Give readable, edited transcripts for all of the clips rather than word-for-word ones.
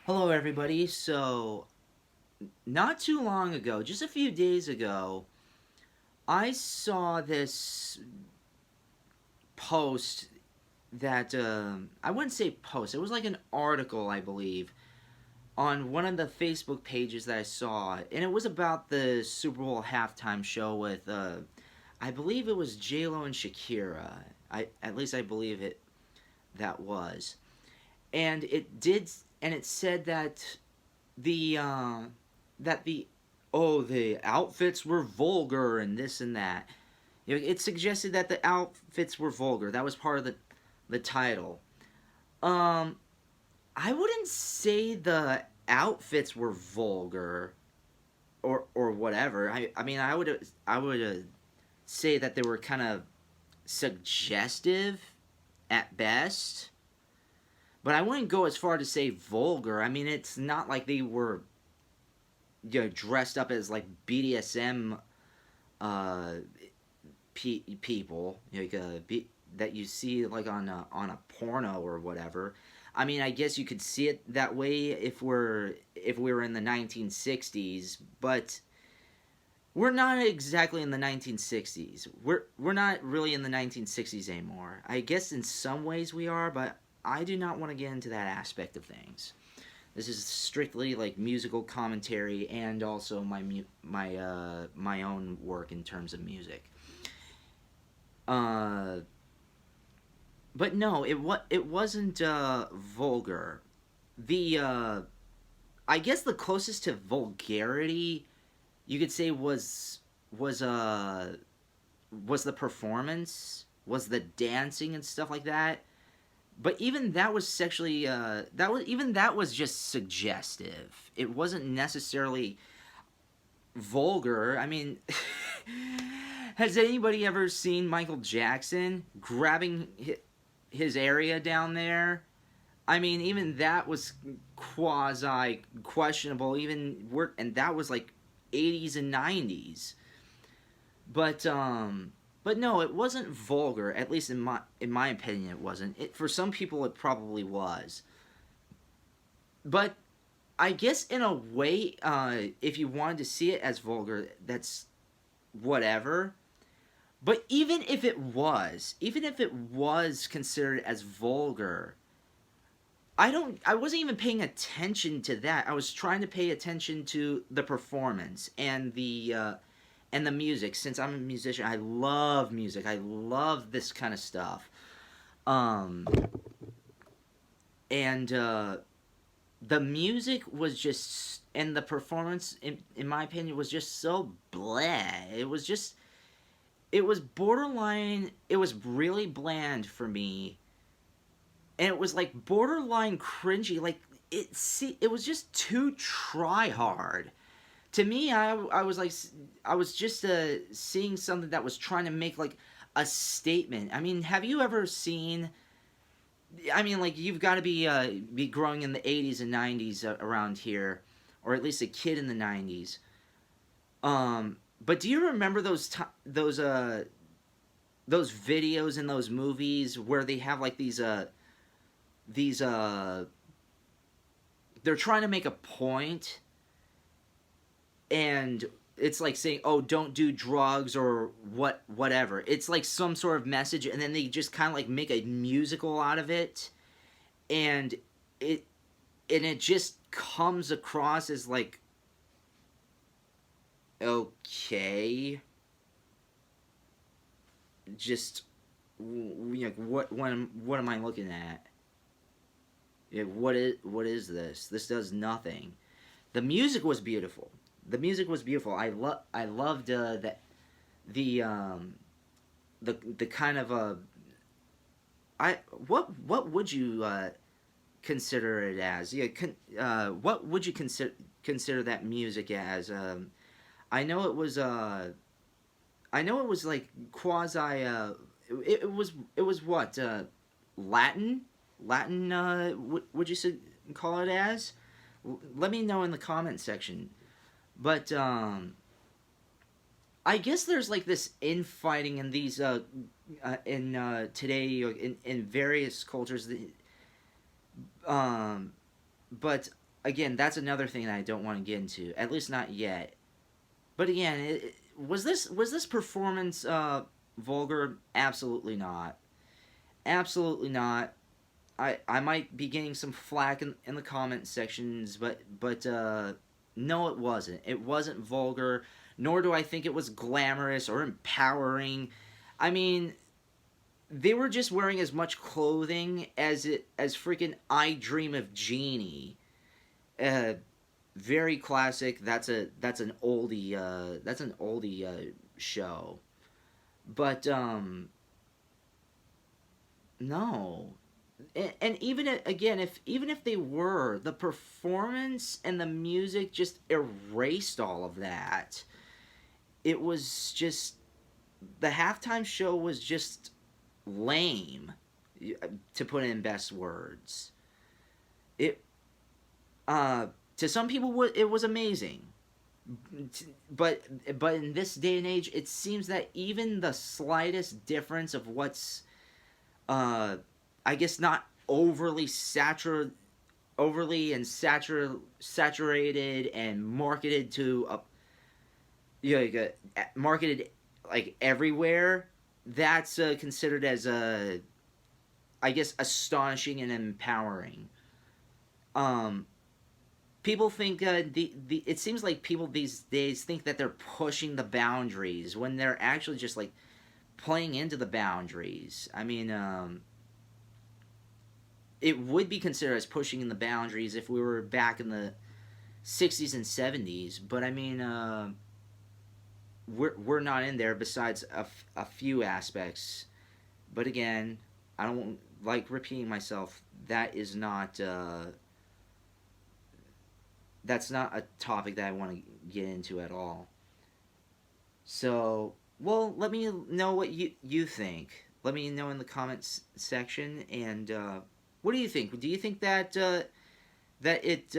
Hello, everybody. So, not too long ago, just a few days ago, I saw this post that I wouldn't say post. It was like an article, I believe, on one of the Facebook pages that I saw, and it was about the Super Bowl halftime show with, I believe it was J Lo and Shakira. At least I believe it that was, and it said the that the outfits were vulgar and this and that. It suggested that the outfits were vulgar. That was part of the title. Um, I wouldn't say the outfits were vulgar or whatever. I mean I would say that they were kind of suggestive at best. But I wouldn't go as far to say vulgar. I mean, it's not like they were dressed up as like BDSM uh, people, that you see like on a porno or whatever. I mean, I guess you could see it that way if we were in the 1960s, but we're not exactly in the 1960s. We're not really in the 1960s anymore. I guess in some ways we are, but I do not want to get into that aspect of things. This is strictly like musical commentary and also my own work in terms of music. Uh, but no, it wasn't vulgar. The I guess the closest to vulgarity you could say was uh was the performance, was the dancing and stuff like that. But even that was sexually that was just suggestive. It wasn't necessarily vulgar. I mean, has anybody ever seen Michael Jackson grabbing his area down there? I mean, even that was quasi questionable. And that was like 80s and 90s. But no, it wasn't vulgar. At least in my opinion, it wasn't. For some people, it probably was. But I guess in a way, if you wanted to see it as vulgar, that's whatever. But even if it was considered as vulgar, I wasn't even paying attention to that. I was trying to pay attention to the performance and the music. Since I'm a musician, I love music. I love this kind of stuff. Um, and the music was just, and the performance, in my opinion, was just so bleh. It was borderline. It was really bland for me, and it was like borderline cringy. Like it was just too try hard. To me, I was like, I was just seeing something that was trying to make like a statement. I mean, have you ever seen? I mean, like you've got to be growing in the 80s and 90s around here, or at least a kid in the 90s. But do you remember those videos in those movies where they have like these they're trying to make a point, and it's like saying, "Oh, don't do drugs," or whatever. It's like some sort of message, and then they just kind of like make a musical out of it, and it it just comes across as like, okay, just what am I looking at? What is this? This does nothing. The music was beautiful. The music was beautiful. I loved the the kind of I what would you consider it as? What would you consider that music as? I know it was I know it was like quasi it was what Latin. Would you call it as? Let me know in the comment section. But I guess there's like this infighting in these in today in various cultures. Um, but again, that's another thing that I don't want to get into. At least not yet. But again, was this performance vulgar? Absolutely not. Absolutely not. I might be getting some flack in the comment sections, but no, it wasn't. It wasn't vulgar, nor do I think it was glamorous or empowering. I mean, they were just wearing as much clothing as freaking I Dream of Jeannie. Uh, Very classic. That's an oldie show. But no. And even again, if even if they were, the performance and the music just erased all of that. It was just the halftime show was just lame, to put it in best words. It to some people it was amazing, but in this day and age, it seems that even the slightest difference of what's uh I guess not saturated and marketed to marketed like everywhere. That's considered as I guess astonishing and empowering. Um, People think the it seems like people these days think that they're pushing the boundaries when they're actually just like playing into the boundaries. I mean, it would be considered as pushing in the boundaries if we were back in the 60s and 70s, but I mean, we're not in there besides a few aspects. But again, I don't like repeating myself. That's not a topic that I want to get into at all. So, well, let me know what you think. Let me know in the comments section. And what do you think? Do you think that that it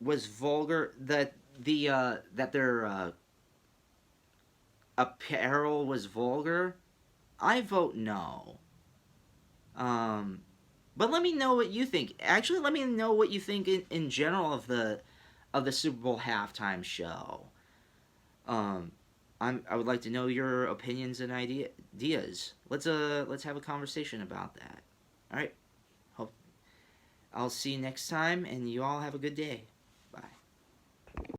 was vulgar? That their apparel was vulgar? I vote no. Um, but let me know what you think. Actually, let me know what you think in general of the Super Bowl halftime show. Um, I would like to know your opinions and ideas. Let's have a conversation about that. All right. Hope I'll see you next time, and you all have a good day.